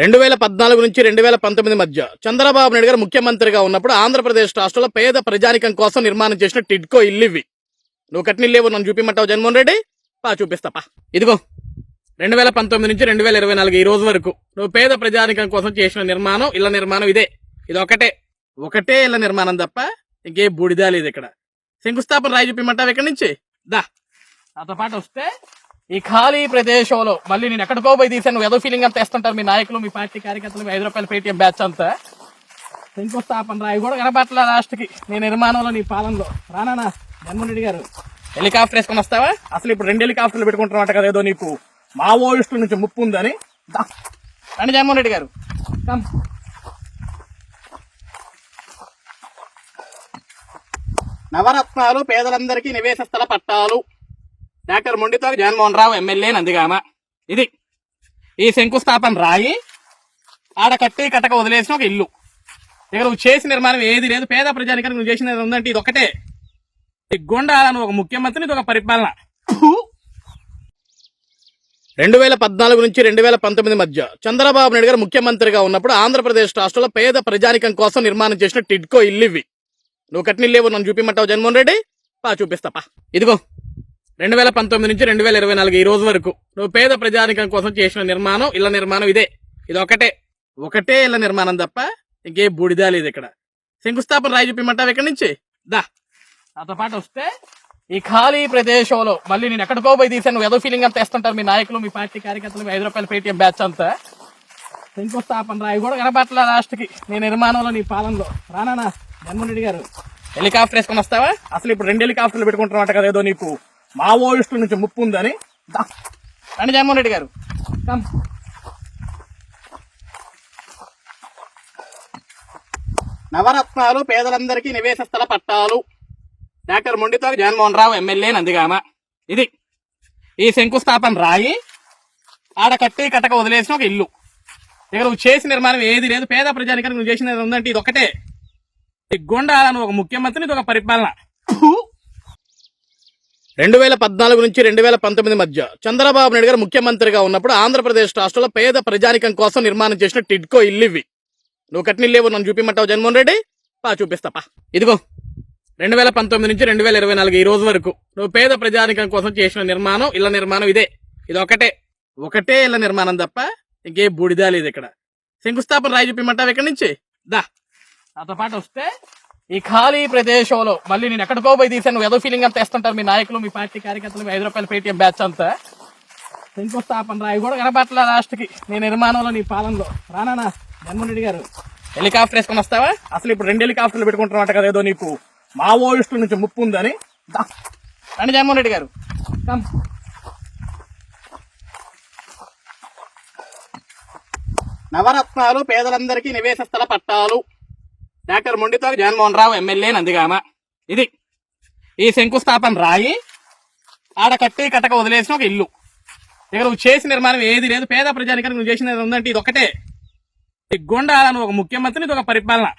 2014 నుంచి 2019 మధ్య చంద్రబాబు నాయుడు గారు ముఖ్యమంత్రిగా ఉన్నప్పుడు ఆంధ్రప్రదేశ్ రాష్ట్రంలో పేద ప్రజానికం కోసం నిర్మాణం చేసిన టిడ్కో ఇల్లు ఇవి. నువ్వు కట్టిన ఇల్లేవో నన్ను చూపిమంటావు జగన్మోహన్ రెడ్డి? చూపిస్తాపా. ఇదిగో 2019 నుంచి 2024 ఈ రోజు వరకు నువ్వు పేద ప్రజానికం కోసం చేసిన నిర్మాణం, ఇళ్ల నిర్మాణం ఇదే. ఇది ఒకటే ఇళ్ల నిర్మాణం తప్ప ఇంకే బూడిదా లేదు ఇక్కడ. శంకుస్థాపన రాయి చూపిమంటావు ఇక్కడి నుంచి దా. నాతో పాటు వస్తే ఈ ఖాళీ ప్రదేశంలో మళ్ళీ నేను ఎక్కడికో పోయి తీసాను ఏదో ఫీలింగ్ అంతా వేస్తుంటారు మీ నాయకులు, మీ పార్టీ కార్యకర్తలు, ₹5 పేటీఎం బ్యాచ్ అంతా. శంకుస్థాపన రాయి కూడా కనపట్ల లాస్ట్కి నీ నిర్మాణంలో, నీ పాలనలో. రానా జగన్మోహన్ రెడ్డి గారు హెలికాప్టర్ వేసుకొని వస్తావా? అసలు ఇప్పుడు 2 హెలికాప్టర్లు పెట్టుకుంటున్నమాట కదా, ఏదో నీకు మావోయిస్టుల నుంచి ముప్పు ఉందని. రండి జగన్మోహన్ రెడ్డి గారు. నవరత్నాలు పేదలందరికీ నివేశ స్థల పట్టాలు. Doctor మొండితో Jaganmohan Rao MLA Nandigama. ఇది ఈ శంకుస్థాపన రాయి ఆడ కట్టి కట్టక వదిలేసిన ఒక ఇల్లు. ఇక నువ్వు చేసిన నిర్మాణం ఏది లేదు. పేద ప్రజానికానికి నువ్వు చేసిన ఉందంటే ఇది ఒకటే. గొండాలను ఒక ముఖ్యమంత్రిని, ఇది ఒక పరిపాలన. 2014 నుంచి 2019 మధ్య చంద్రబాబు నాయుడు గారు ముఖ్యమంత్రిగా ఉన్నప్పుడు ఆంధ్రప్రదేశ్ రాష్ట్రంలో పేద ప్రజానికం కోసం నిర్మాణం చేసిన టిడ్కో ఇల్లు ఇవి. నువ్వు కట్టిన ఇల్లేవో నన్ను చూపిమంటావు జగన్మోహన్ రెడ్డి? చూపిస్తాపా. ఇదిగో 2019 నుంచి 2024 ఈ రోజు వరకు నువ్వు పేద ప్రజానికం కోసం చేసిన నిర్మాణం, ఇళ్ల నిర్మాణం ఇదే. ఇది ఒకటే ఇళ్ల నిర్మాణం తప్ప ఇంకే బూడిదా లేదు ఇక్కడ. శంకుస్థాపన రాయి చూపిమంటావు ఇక్కడి నుంచి దా. నాతో పాటు వస్తే ఈ ఖాళీ ప్రదేశంలో మళ్ళీ నేను ఎక్కడికో పోయి తీసాను ఏదో ఫీలింగ్ అంతా వేస్తుంటారు మీ నాయకులు, మీ పార్టీ కార్యకర్తలు, ₹5 పేటీఎం బ్యాచ్ అంతా. శంకుస్థాపన రాయి కూడా కనపట్ల లాస్ట్కి నీ నిర్మాణంలో, నీ పాలనలో. రానా జగన్మోహన్ రెడ్డి గారు హెలికాప్టర్ వేసుకొని వస్తావా? అసలు ఇప్పుడు 2 హెలికాప్టర్లు పెట్టుకుంటున్నమాట కదా, ఏదో నీకు మావోయిస్టుల నుంచి ముప్పు ఉందని. రండి జగన్మోహన్ రెడ్డి గారు. నవరత్నాలు పేదలందరికీ నివేశ స్థల పట్టాలు. Doctor మొండితో Jaganmohan Rao MLA Nandigama. ఇది ఈ శంకుస్థాపన రాయి ఆడ కట్టి కట్టక వదిలేసిన ఒక ఇల్లు. ఇక నువ్వు చేసిన నిర్మాణం ఏది లేదు. పేద ప్రజానికానికి నువ్వు చేసిన ఉందంటే ఇది ఒకటే. గొండాలను ఒక ముఖ్యమంత్రిని, ఇది ఒక పరిపాలన. 2014 నుంచి 2019 మధ్య చంద్రబాబు నాయుడు గారు ముఖ్యమంత్రిగా ఉన్నప్పుడు ఆంధ్రప్రదేశ్ రాష్ట్రంలో పేద ప్రజానికం కోసం నిర్మాణం చేసిన టిడ్కో ఇల్లు ఇవి. నువ్వు కట్టిన ఇల్లేవో నన్ను చూపిమంటావు జగన్మోహన్ రెడ్డి? చూపిస్తాపా. ఇదిగో 2019 నుంచి 2024 ఈ రోజు వరకు నువ్వు పేద ప్రజానికం కోసం చేసిన నిర్మాణం, ఇళ్ల నిర్మాణం ఇదే. ఇది ఒకటే ఇళ్ల నిర్మాణం తప్ప ఇంకే బూడిదా లేదు ఇక్కడ. శంకుస్థాపన రాయి చూపిమంటావు ఇక్కడి నుంచి దా. నాతో పాటు వస్తే ఈ ఖాళీ ప్రదేశంలో మళ్ళీ నేను ఎక్కడికో పోయి తీసాను ఏదో ఫీలింగ్ అంతా వేస్తుంటారు మీ నాయకులు, మీ పార్టీ కార్యకర్తలు, ₹5 పేటీఎం బ్యాచ్ అంతా. శంకుస్థాపన రాయి కూడా కనపట్ల లాస్ట్కి నీ నిర్మాణంలో, నీ పాలనలో. రానా జగన్మోహన్ రెడ్డి గారు హెలికాప్టర్ వేసుకొని వస్తావా? అసలు ఇప్పుడు 2 హెలికాప్టర్లు పెట్టుకుంటున్నమాట కదా, ఏదో నీకు మావోయిస్టుల నుంచి ముప్పు ఉందని. రండి జగన్మోహన్ రెడ్డి గారు. నవరత్నాలు పేదలందరికీ నివేశ స్థల పట్టాలు. Doctor మొండితో Jaganmohan Rao MLA Nandigama. ఇది ఈ శంకుస్థాపన రాయి ఆడ కట్టి కట్టక వదిలేసిన ఒక ఇల్లు. ఇక నువ్వు చేసిన నిర్మాణం ఏది లేదు. పేద ప్రజానికానికి నువ్వు చేసిన ఉందంటే ఇది ఒకటే. గొండాలను ఒక ముఖ్యమంత్రిని, ఇది ఒక పరిపాలన.